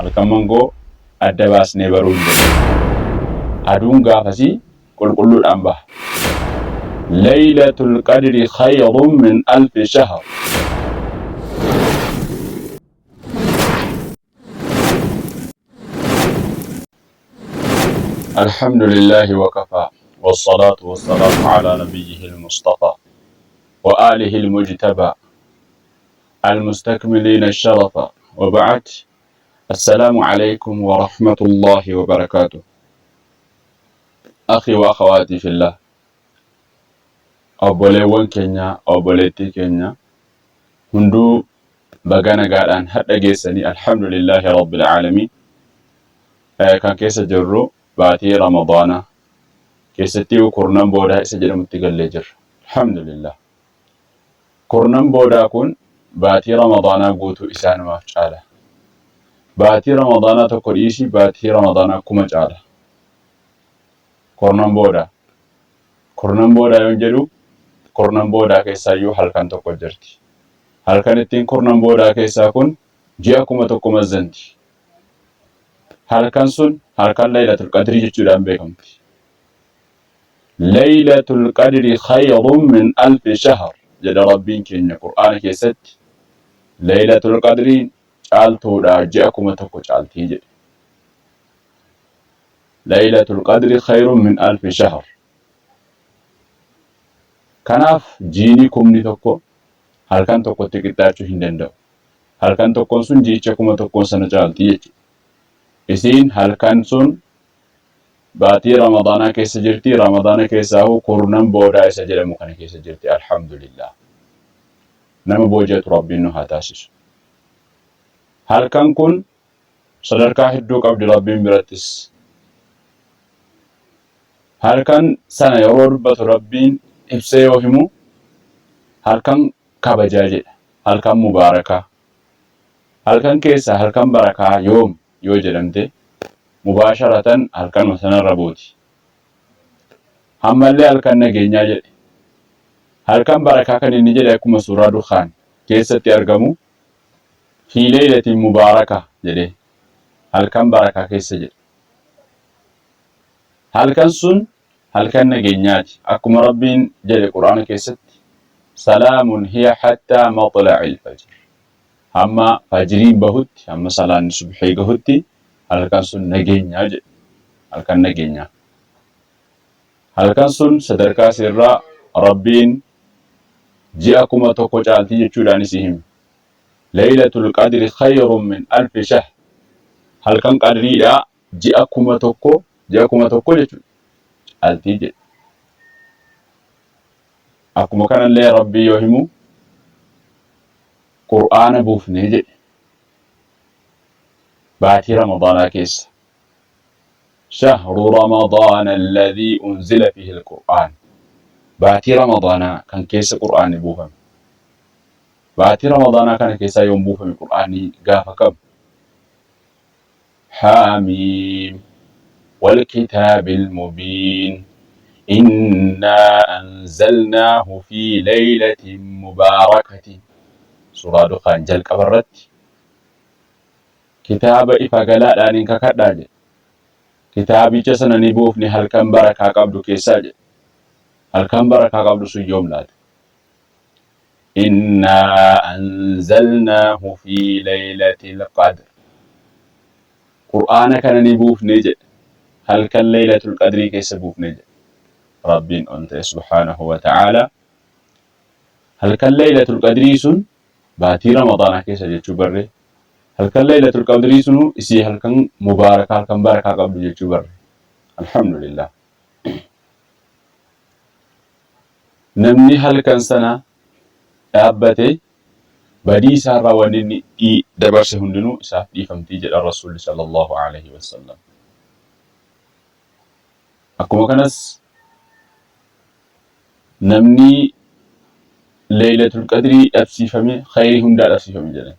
halkan mangoo adda baasnee baruu hin dandeenyu. Aduun gaafasii qulqulluudhaan baha. Laylatul qadri khayrun min alfi shahr. الحمد لله وكفى والصلاة والسلام على نبيه المصطفى وآله المجتبى المستكملين الشرف وبعد. السلام عليكم ورحمة الله وبركاته. أخي وأخواتي في الله، أبوليوان كينيا أبوليتي كينيا هندو بغانا قادان حتى جيسني الحمد لله رب العالمين. كان كيس جرو باتي رمضان كيستي وكورنان بودا سجل متقلجر الحمد لله. كورنان بودا كون باتي رمضان قوتو إسان ما فجالة. باتي رمضان تقريسي باتي رمضان كما جالة. كورنان بودا ينجلو كورنان بودا كيسا يو حلقان تقو جرتي. حلقان التين كورنان بودا كيسا كون جياكما تقو مزنتي. halkan sun halkan laylatul qadri jechuudhaan beekamti. Laylatul qadri khayrun min alfi shahr jedha rabbiin keenya qur'aana keessatti. Laylatul qadriin caaltuudha ji'a kuma tokko caaltii jedhe. Laylatul qadri khayrun min alfi shahr. Kanaaf jiini kumni tokko halkan tokkotti qixxaachuu hin danda'u. Halkan tokkoon sun ji'icha kuma tokkoon sana caaltii jechuudha. Isiin halkan sun baatii ramadaanaa keessa jirti. Ramadaana keessaa kurnan boodaa isa jedhamu kana keessa jirti. Alhamdulillah. Nama booji'atu rabbiin nu haa taasisu. Halkan kun sadarkaa hedduu qabdi rabbiin birattis. Halkan sana yeroo dubbatu rabbiin ibsee yoo himu halkan kabajaa jedha. Halkan mubaarakaa. Halkan keessa halkan barakaa yoom yoo jedhamte mubaasharatan halkanuma sanarra booti. Ammallee halkan nageenyaa jedhe. Halkan barakaa kan inni jedhe akkuma suuraa Dukhaan keessatti argamu fi laylatin mubaaraka jedhe. Halkan barakaa keessa jedhe. Halkan sun halkan nageenyaati. Akkuma rabbiin jedhe quraana keessatti salaamun hiya hattaa matla'il fajr. Amma fajriin bahutti, amma salaanni subhii gahutti halkan sun nageenyaa jedhe. Halkan nageenyaa. Halkan sun sadarkaa sirraa rabbiin ji'a kuma tokko caaltii jechuudhaan isii hime. Laylatul qadri khayrun min alfi shahr. Halkan qadriidhaa ji'a kuma tokko jechuudha. Caaltii jedhe. Akkuma kanallee rabbii yoo himu qur'aana buufnee jedhe. باتي رمضان كيس شهر رمضان الذي أنزل فيه القرآن. باتي رمضان كان كيس قرآن بوفم. باتي رمضان كان كيس يوم بوفم القرآن قاف كم. حاميم والكتاب المبين إنا أنزلناه في ليلة مباركة. سورة دخان جل كبرت. Kitaaba ifa galaadhaan hin kakadhaa jedhe. Kitaabicha sana ni buufne halkan barakaa qabdu keessaa jedhe. Halkan barakaa qabdu sun yoom laate? Innaa anzalnaahu fi laylatil qadr. Qur'aana kana ni buufne jedhe. Halkan laylatul qadrii keessa buufne jedhe. Rabbiin on ta'e subhaanahu wa ta'ala. Halkan laylatul qadrii sun baatii ramadaanaa keessa jechuu barree. Halkan laylatul qadrii sunu isii halkan mubaarakaa halkan barakaa qabdu jechuu barre. Alhamdulillah. Namni halkan sana dhaabbate badii isaarraa waan inni dabarse hundinuu isaaf dhiifamtii jedha Rasuulli sallallahu alaihi wasallam. Akkuma kanas namni laylatul qadrii dhabsiifame khayrii hundaa dhabsiifame jedhan.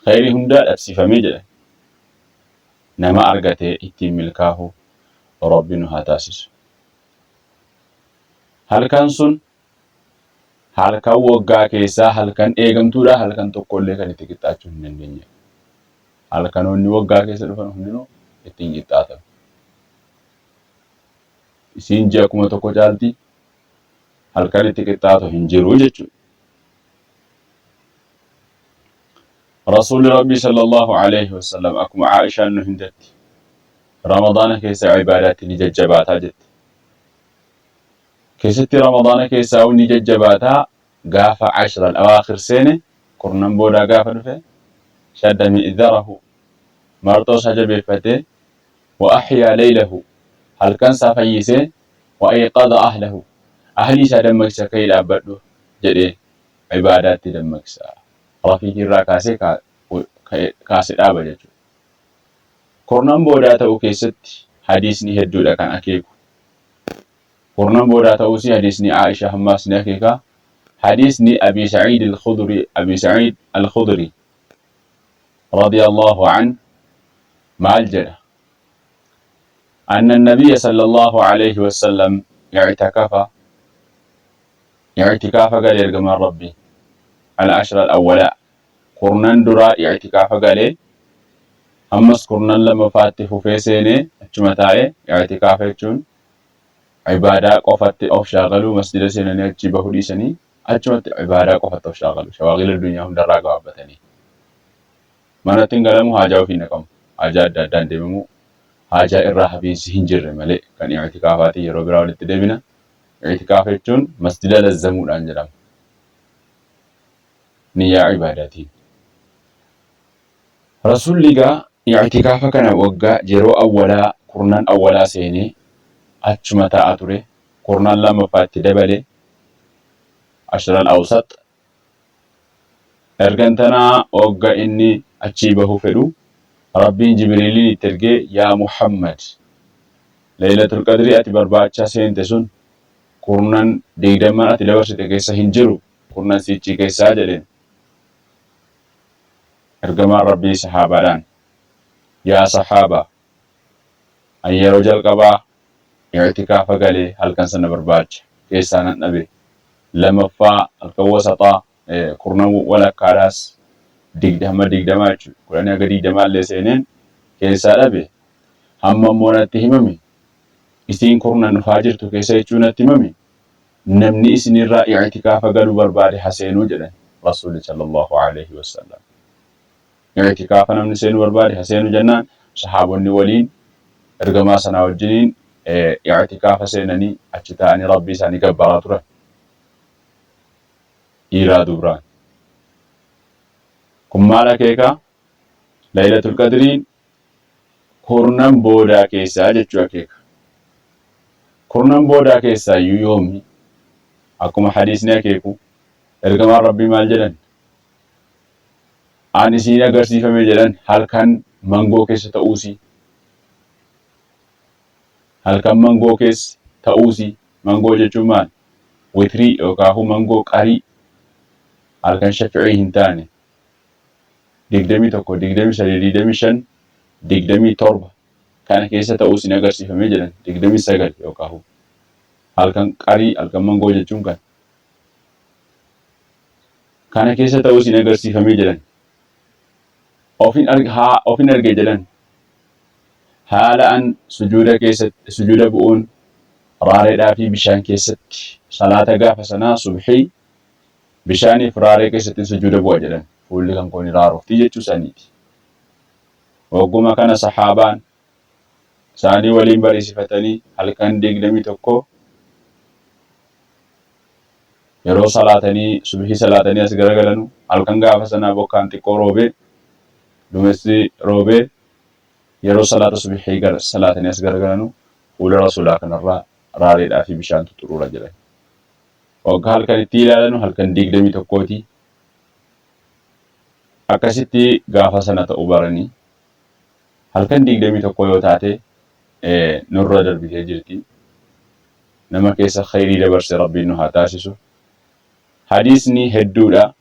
Khayrii hundaa dhabsiifamee jedhe. Nama argatee ittiin milkaahu Rabbi nu haa taasisu. Halkan sun halkan waggaa keessaa halkan eegamtuudha. Halkan tokkollee kan itti qixxaachuu hin dandeenye. halkanoonni waggaa keessa dhufan hundinuu ittiin qixxaatan. Isiin ji'a 1,000 caalti halkan itti qixxaatu hin jiru jechuudha. رسول ربي صلى الله عليه وسلم أكما عائشة أنه هندت رمضان كيس عبادات نججباتها جت كيست رمضان كيس أو نججباتها قاف 10 الأواخر سنة قرنن بودا قاف نفه شد مئذره مرتوس هجب فتاه وأحيا ليله هل كان سافيسه وأيقظ أهله أهلي سدمكسا كي لابدو جدي عبادات دمكسا رفيق الراكاسي كاسي دابا جدو قرنن بودا تاو كيست حديثني هدو لكان أكيكو قرنن بودا تاو سي حديثني عائشة هماس ناكيكا حديثني أبي سعيد الخضري رضي الله عنه مع الجنة أن النبي صلى الله عليه وسلم اعتكاف قال يرقم ربي العشر الأولاء قرنان درا اعتكاف قال همس قرنان لما فاتح في سيني اجمتاعي اعتكاف يجون عبادة قفت أو شاغلوا مسجد سيني اجيبه ليسني اجمت عبادة قفت أو شاغلوا شواغل الدنيا هم دراغ وابتني mana tinggalmu haja ofii naqamu haja adda addaan deemamu haja irraa hafiinsi hin jirre malee kan i'tikaafaati yeroo biraa walitti deebina. I'tikaaf jechuun masjida lazzamuudhaan jedhama. Niyyaa ibaadaatiin. Rasuulli gaa i'tikaafa kana waggaa yeroo awwalaa kurnan awwalaa seenee achuma taa'aa ture. Kurnan lammaffaatti dabale ashral awsat ergantanaa waggaa inni achii bahu fedhu rabbiin jibriiliin itti ergee yaa Muhammad laylatul qadrii ati barbaacha seente sun kurnan 20 ati dabarsite keessa hin jiru kurnan sichi keessaa jedheen. Ergamaan rabbii sahaabaadhaan yaa sahaaba an yeroo jalqabaa i'tikaafa galee halkan sana barbaacha keessaa nan dhabe lamaffaa halkan wasaxaa kurnan walakkaadhaas digdama jechuudha. Kudhanii aga 20 illee seeneen keessaa dhabe hamma immoo natti himame isiin kurnan dhufaa jirtu keessa jechuu natti himame namni isinirraa i'tikaafa galuu barbaade haseenuu jedhan rasuulli sallallahu alaihi wasallam. I'tikaafa namni seenuu barbaade haseenuu jennaan sahaabonni waliin ergamaa sanaa wajjiniin i'tikaafa seenanii achi ta'anii rabbii isaanii gabbaraa turan. Dhiiraa dubraan. Kun maal akeeka? Laylatul qadriin kurnan boodaa keessaa jechuu akeeka. Kurnan boodaa keessaa iyyuu yoomi akkuma hadiisni akeeku ergamaan rabbii maal jedhan? Ani isiin agarsiifame jedhan halkan mangoo keessa ta'uusi. Halkan mangoo keessa ta'uusi. Mangoo jechuun maal? Witrii yookaan mangoo qarii halkan shafi'ii hin taane. 21, 23, 25, 27 kana keessa ta'uusi ni agarsiifame jedhan 29 yookaan halkan qarii halkan mangoo jechuun kana keessa ta'uusi ni agarsiifame jedhan ofin arge jedhan haala an sujuuda bu'uun raareedhaa fi bishaan keessatti salaata gaafa sanaa subhii bishaaniif raaree keessatti sujuuda bu'a jedhan. Fuulli kan kooni raaroftii jechuu saniiti. Wagguma kana sahaabaan isaanii waliin bariisifatanii halkan 21 yeroo salaatanii subhii salaatanii as garagalanu halkan gaafa sanaa bokkaan xiqqoo roobee dumessi roobee yeroo salaata subhii salaatanii as garagalanu fuula rasuulaa kanarraa raareedhaa fi bishaantu xuruura jedhan. Waggaa halkan itti ilaalanu halkan 21ti. Akkasitti gaafa sana ta'uu baranii halkan 21 yoo taate nurra darbitee jirti. Nama keessa khayrii dabarse rabbiin nu haa taasisu. Hadiisni hedduudha.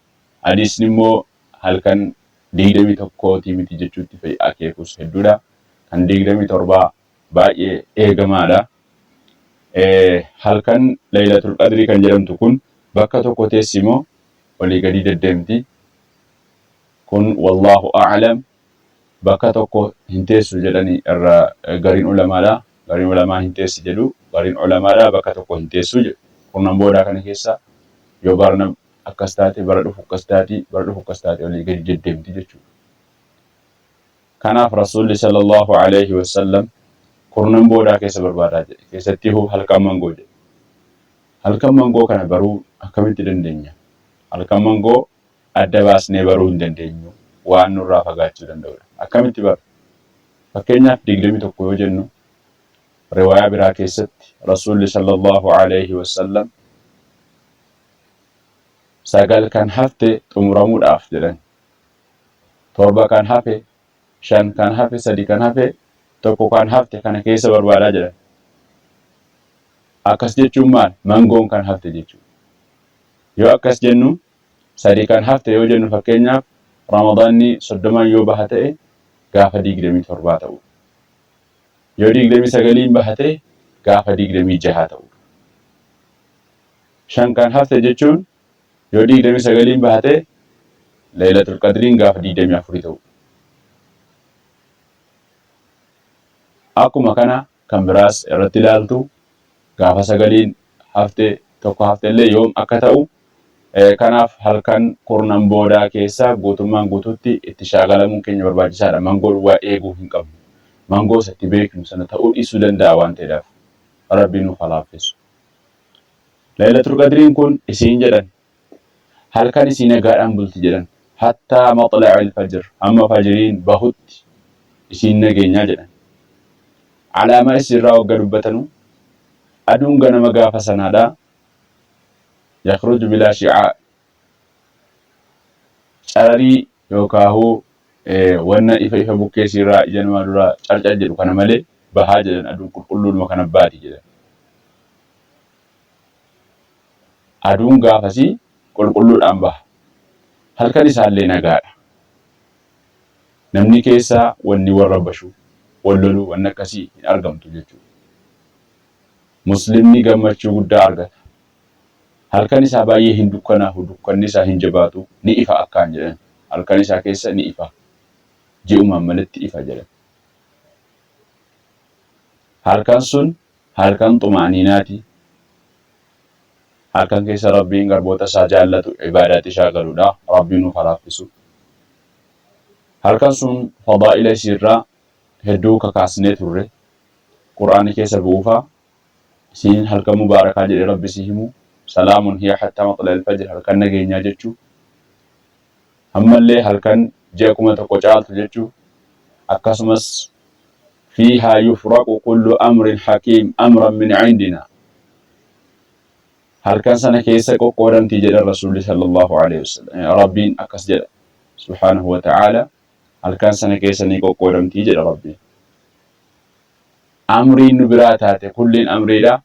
Hadiisni immoo halkan 21 miti jechuutti fa'i akeekus hedduudha. Kan 27 baay'ee eegamaadha. Halkan laylatul qadrii kan jedhamtu kun bakka tokko teessimoo olii gadi deddeemti. Kun wallahu a'lam bakka tokko hin teessu jedhanii irra gariin ulamaadha. Gariin ulamaa hin teessi jedhu, gariin ulamaadha bakka tokko hin teessu jedhu. Kurnan boodaa kana keessa yoo barna akkas taate bara dhufu akkas taati, bara dhufu akkas taate olii gadi deddeemti jechuudha. Kanaaf Rasuulli sallallahu alaihi wasallam kurnan boodaa keessa barbaadaa jedhe. Keessatti halkan mangoo jedhe. Halkan mangoo kana baruu akkamitti dandeenya? Halkan mangoo adda baasnee baruu hin dandeenyu. Waan nurraa fagaachuu danda'udha. Akkamitti bara? Fakkeenyaaf 21 yoo jennu riwaayaa biraa keessatti Rasuulli sallallahu alaihi wasallam 9 kan hafte xumuramuudhaaf jedhan. 7 kan hafe, 5 kan hafe, 3 kan hafe, 1 kan hafte kana keessa barbaadaa jedhan. Akkas jechuun maal? Mangoon kan hafte jechuudha. Yoo akkas jennu 3 kan hafte yoo jennu fakkeenyaaf Ramadaanni 30 yoo baha ta'e gaafa 27 ta'u. Yoo 29 baha ta'e gaafa 26 ta'u. 5 kan hafte jechuun yoo 29 baha ta'e Laylatul Qadriin gaafa 24 ta'u. Akkuma kana kan biraas irratti ilaaltu gaafa 9 hafte tokko hafte illee yoom akka ta'u. Kanaaf halkan kurnan boodaa keessa guutummaan guutuutti itti shaagalamuun keenya barbaachisaadha. Mangoo waa eeguu hin qabnu. Mangoo isatti beeknu sana ta'uu dhiisuu danda'a waan ta'eedhaaf Rabbiin nuuf laaffisu. Laylatul Qadriin kun isiin jedhan halkan isii nagaadhaan bulti jedhan hattaa maxla'il fajr amma fajriin bahutti isiin nageenyaa jedhan. Alaamaa isiirraa wagga dubbatanu aduun ganama gaafa sanaadhaa. يخرج بلا شعاع carari yookaan wanna ifa bukkee sirraa ija namaa duraa carcar jedhu kana malee bahaa jedhan aduun qulqulluudhuma kana baati jedhan. Aduun gaafasii qulqulluudhaan baha. Halkan isaallee nagaadha. Namni keessaa wanni warra bashu, walloluu wanni akkasii hin argamtu jechuudha. Muslimni gammachuu guddaa argata. Halkan isaa baay'ee hin dukkanaafu, dukkanni isaa hin jabaatu, ni ifa akkaan jedhan. Halkan isaa keessa ni ifa. Ji'umaan malatti ifa jedhan. Halkan sun halkan xumaaniinaati. Halkan keessa Rabbiin garboota isaa jaallatu ibaadaatti shaagaluudha. Rabbiin nuuf laaffisu. Halkan sun fadaa'ila isiirraa hedduu kakaasnee turre. Qur'aana keessa bu'uufaa isiin halkan mubaarakaa jedhe Rabbi si himu. Salaamun hiya hattaa maxla'il fajr halkan nageenyaa jechuu. Ammallee halkan ji'a 1000 caaltu jechuu. Akkasumas fiihaa yufraqu kullu amrin hakiim amran min cindina. Halkan sana keessa qoqqoodamtii jedha Rasuulli sallallahu alaihi wasallam. Rabbiin akkas jedha subhaanahu wa ta'ala. Halkan sana keessa ni qoqqoodamtii jedha Rabbiin. Amriin nu biraa taate kulliin amriidha.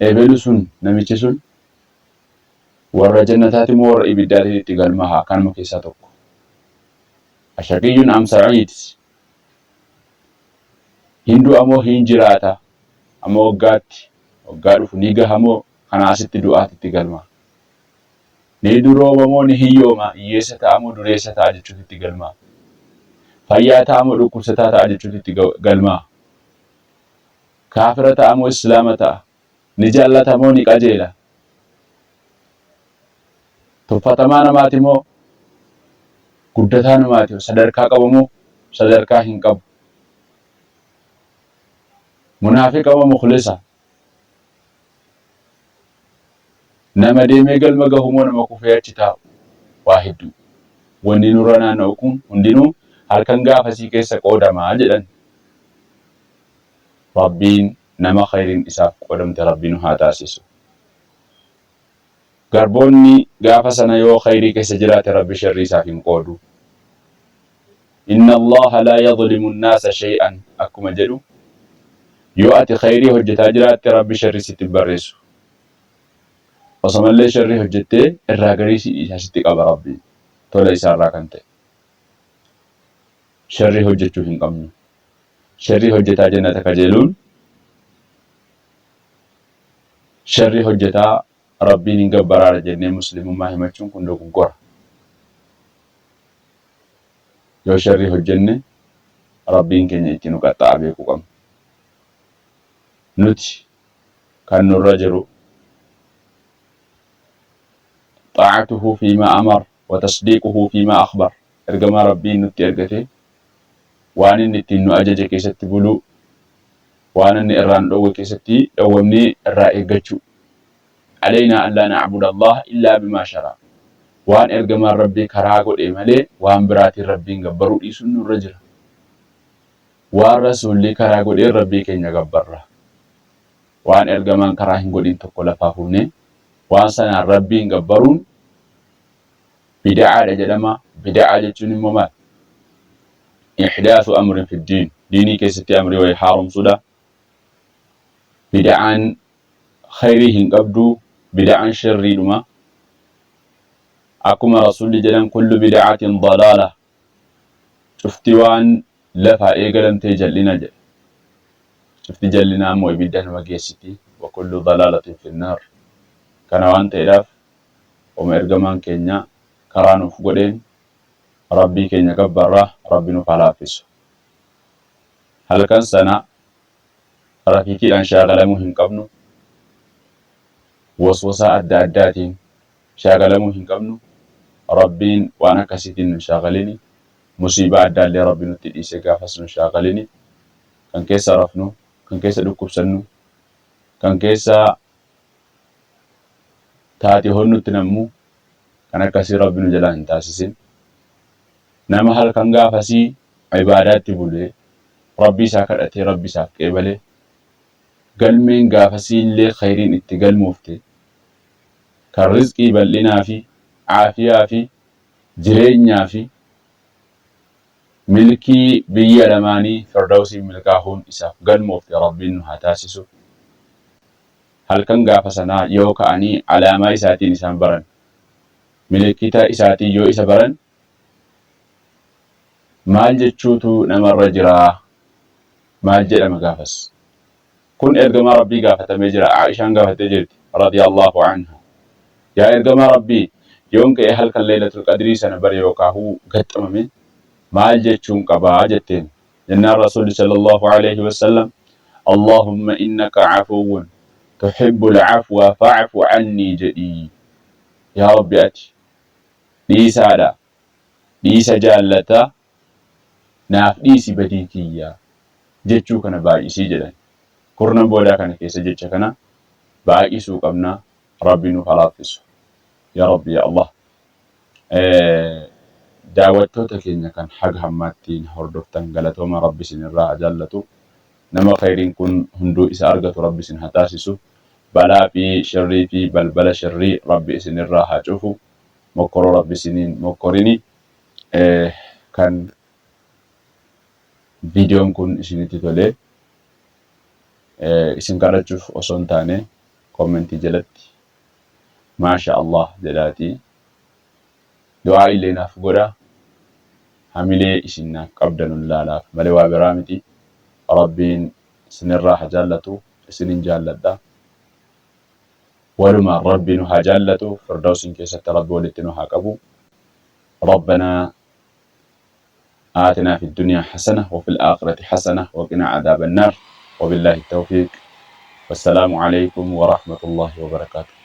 Eebelu sun namichi sun warra jannataati moo warra ibiddaatiin itti galmaha kanuma keessaa tokko. Ashaqiyyun am sa'iid. Hindu amoo hin jiraata amoo waggaa dhufu ni gaha moo kana asitti du'aatitti galma. Ni durooba moo ni hiyyooma hiyyeessa ta'a moo dureessa ta'a jechuutti itti galma. Fayyaa ta'a moo dhukkubsataa ta'a jechuutti itti galma. Kaafira ta'a moo islaama ta'a. Ni jaallata moo ni qajeela. Tuffatamaa namaati moo guddataa namaati sadarkaa qabu moo sadarkaa hin qabu. Munaafiqa moo mukhlisa. Nama deemee galma gahu moo nama kufee achi taa'u. Waa hedduu. Wanni nurra naanna'u kun hundinuu halkan gaafasii keessa qoodamaa jedhan. Rabbiin nama khayriin isaaf qoodamte Rabbiin nu haa taasisu. Garboonni gaafa sana yoo khayrii keessa jiraate Rabbi sharrii isaaf hin qoodu. Inna Allaha laa yadlimu an-naasa shay'an akkuma jedhu yoo ati khayrii hojjetaa jiraatte Rabbi sharrii sitti barreessu. Osomallee sharrii hojjettee irraa garii sitti qaba Rabbi tola isaarraa kan ta'e. Sharrii hojjechuu hin qabnu. Sharrii hojjetaa jannata kajeeluun sharrii hojjetaa Rabbiin hin gabbaraara jennee muslimummaa himachuun kun dogoggora. yoo sharrii hojjenne rabbiin keenya itti nu qaxxaa'a beekuu qabna. Nuti kan nurra jiru xaa'atuhu fiimaa amar wa tasdiiquhu fiimaa akhbar. Ergamaa rabbiin nutti ergate waan inni ittiin nu ajaje keessatti buluu, waan inni irraa nu dhowwe keessatti dhowwamnee irraa eeggachuu. Alaynaa an laa na'buda allaha illaa bimaa shara'a. Waan ergamaan rabbii karaa godhe malee waan biraatiin rabbiin gabbaruu dhiisuun nurra jira. Waan rasuulli karaa godheen rabbii keenya gabbarra. Waan ergamaan karaa hin godhin tokko lafaa fuunee waan sanaan rabbiin gabbaruun bid'aadha jedhama. Bid'aa jechuun immoo maal? Ihdaasu amrin fi diin. Diinii keessatti amrii wayii haaromsuudha. Bid'aan khayrii hin qabdu, bid'aan sharriidhuma. Akkuma rasuulli jedhan kullu bid'aatin dalaala. Cufti waan lafaa eegalamtee jal'ina jedha. Cufti jal'inaa immoo ibidda nama geessiti. Wa kullu dalaalatin finnaar. Kana waan ta'eedhaaf oma ergamaan keenya karaa nuuf godheen rabbii keenya gabbarraa rabbi nuuf haa laaffisu. Halkan sana rafiiqiidhaan shaagalamuu hin qabnu. Waswasaa adda addaatiin shaagalamuu hin qabnu. Rabbiin waan akkasiitiin nu shaagalini. Musiibaa addaallee rabbi nutti dhiisee gaafas nu shaagalini. Kan keessa rafnu, kan keessa dhukkubsannu, kan keessa taatee honnutti nammu kan akkasii rabbi nu jalaa hin taasisin. Nama halkan gaafasii ibaadaatti bulee rabbi isaa kadhatee rabbi isaaf qeebalee galmeen gaafasii illee khayriin itti galmoofte kan rizqii bal'inaa fi aafiyaa fi jireenyaa fi milkii biyya lamaanii firdawsii milkaahuun isaaf galmoofte rabbiin nu haa taasisu. Halkan gaafa sanaa yoo ka'anii alaamaa isaatiin isaan baran, milikkita isaatiin yoo isa baran maal jechuutu namarra jiraa? Maal jedhama gaafas? Kun ergamaa rabbii gaafatamee jira. Aishaan gaafatee jirti radiyallahu anha. Yaa ergamaa rabbii, yoon ka'ee halkan leelatul qadrii sana bare yookaahuu gaxxamame maal jechuun qabaa jetteen. Jennaan rasuulli sallallahu alayhi wa sallam Allahumma innaka cafuwwun tuhibbul cafwa fa'fu cannii jedhii. Yaa rabbi ati dhiisaadha, dhiisa jaallataa, naaf dhiisi badii kiyyaa jechuu kana baay'isii jedhan. Kurnan boodaa kana keessa jecha kana baay'isuu qabna. Rabbi nuuf haa laaffisu. Yaa Rabbi yaa Allah. Daawwattoota keenya kan haga hammaattiin hordoftan galatooma rabbi isinirraa haa jaallatu. Nama khayriin kun hunduu isa argatu rabbi isin haa taasisu. Balaa fi sharrii fi balbala sharrii rabbi isinirraa haa cufu. Mokkoroo rabbi isiniin mokkorini. Kan viidiyoon kun isinitti tolee isin kadhachuuf osoo hin taane koomentii jalatti maasha Allah jedhaatii du'aa illee naaf godha. Hamilee isin naaf qabdan laalaaf malee waa biraa miti. Rabbiin isinirraa haa jaallatu, isinin jaalladha. Walumaan rabbi nu haa jaallatu, firdawsiin keessatti rabbi walitti nu haa qabu. ربنا آتنا في الدنيا حسنة وفي الآخرة حسنة وقنا عذاب النار وبالله التوفيق والسلام عليكم ورحمة الله وبركاته.